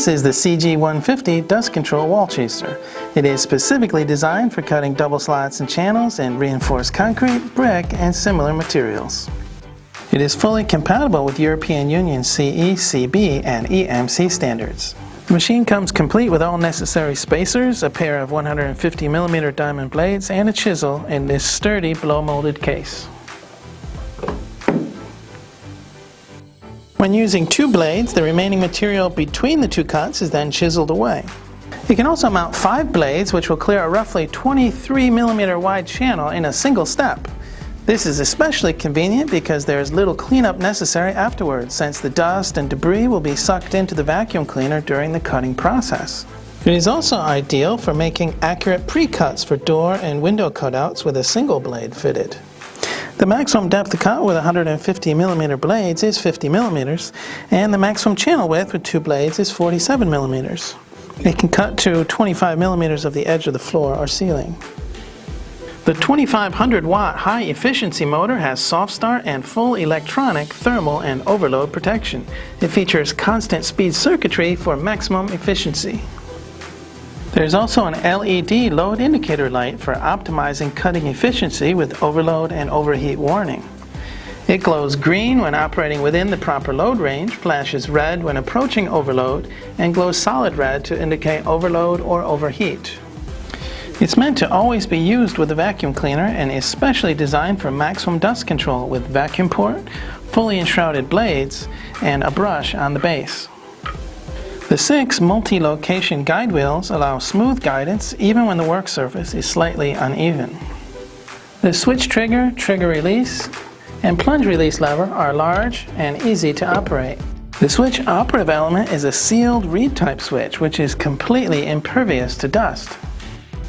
This is the CG150 dust control wall chaser. It is specifically designed for cutting double slots and channels in reinforced concrete, brick, and similar materials. It is fully compatible with European Union CE, CB, and EMC standards. The machine comes complete with all necessary spacers, a pair of 150mm diamond blades, and a chisel in this sturdy blow-molded case. When using two blades, the remaining material between the two cuts is then chiseled away. You can also mount 5 blades, which will clear a roughly 23mm wide channel in a single step. This is especially convenient because there is little cleanup necessary afterwards, since the dust and debris will be sucked into the vacuum cleaner during the cutting process. It is also ideal for making accurate pre-cuts for door and window cutouts with a single blade fitted. The maximum depth of cut with 150mm blades is 50mm, and the maximum channel width with 2 blades is 47mm. It can cut to 25mm of the edge of the floor or ceiling. The 2500 watt high efficiency motor has soft start and full electronic thermal and overload protection. It features constant speed circuitry for maximum efficiency. There is also an LED load indicator light for optimizing cutting efficiency with overload and overheat warning. It glows green when operating within the proper load range, flashes red when approaching overload, and glows solid red to indicate overload or overheat. It's meant to always be used with a vacuum cleaner and is specially designed for maximum dust control with vacuum port, fully enshrouded blades, and a brush on the base. The 6 multi-location guide wheels allow smooth guidance even when the work surface is slightly uneven. The switch trigger, trigger release, and plunge release lever are large and easy to operate. The switch operative element is a sealed reed type switch which is completely impervious to dust.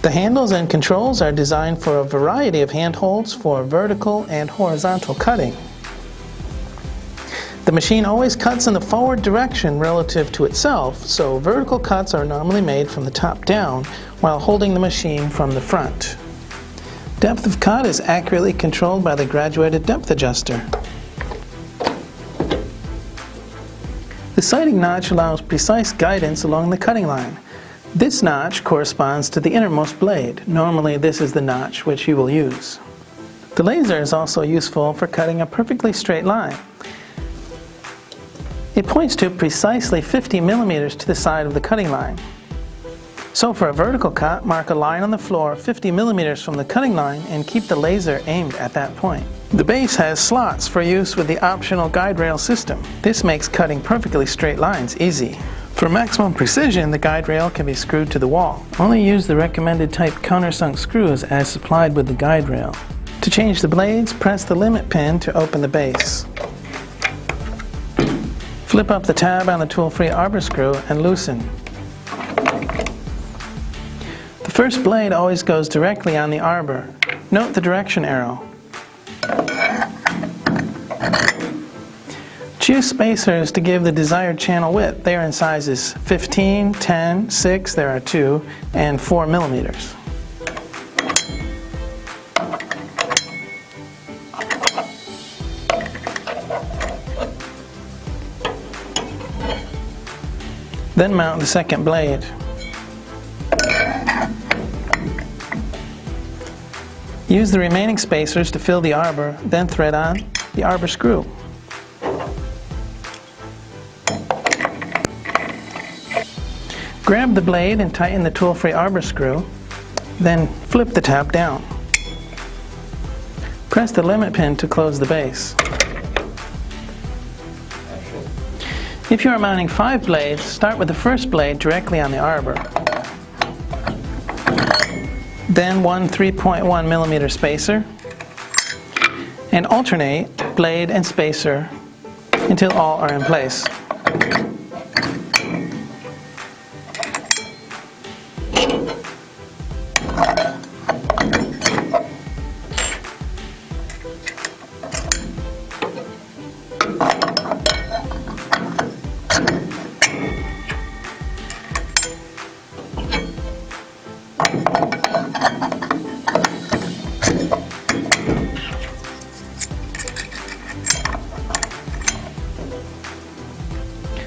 The handles and controls are designed for a variety of handholds for vertical and horizontal cutting. The machine always cuts in the forward direction relative to itself, so vertical cuts are normally made from the top down while holding the machine from the front. Depth of cut is accurately controlled by the graduated depth adjuster. The sighting notch allows precise guidance along the cutting line. This notch corresponds to the innermost blade. Normally this is the notch which you will use. The laser is also useful for cutting a perfectly straight line. It points to precisely 50mm to the side of the cutting line. So for a vertical cut, mark a line on the floor 50mm from the cutting line and keep the laser aimed at that point. The base has slots for use with the optional guide rail system. This makes cutting perfectly straight lines easy. For maximum precision, the guide rail can be screwed to the wall. Only use the recommended type countersunk screws as supplied with the guide rail. To change the blades, press the limit pin to open the base. Flip up the tab on the tool-free arbor screw and loosen. The first blade always goes directly on the arbor. Note the direction arrow. Choose spacers to give the desired channel width. They are in sizes 15, 10, 6, there are 2, and 4mm. Then mount the second blade. Use the remaining spacers to fill the arbor, then thread on the arbor screw. Grab the blade and tighten the tool-free arbor screw, then flip the tab down. Press the limit pin to close the base. If you are mounting 5 blades, start with the first blade directly on the arbor. Then one 3.1mm spacer, and alternate blade and spacer until all are in place.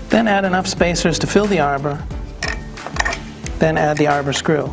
Then add enough spacers to fill the arbor. Then add the arbor screw.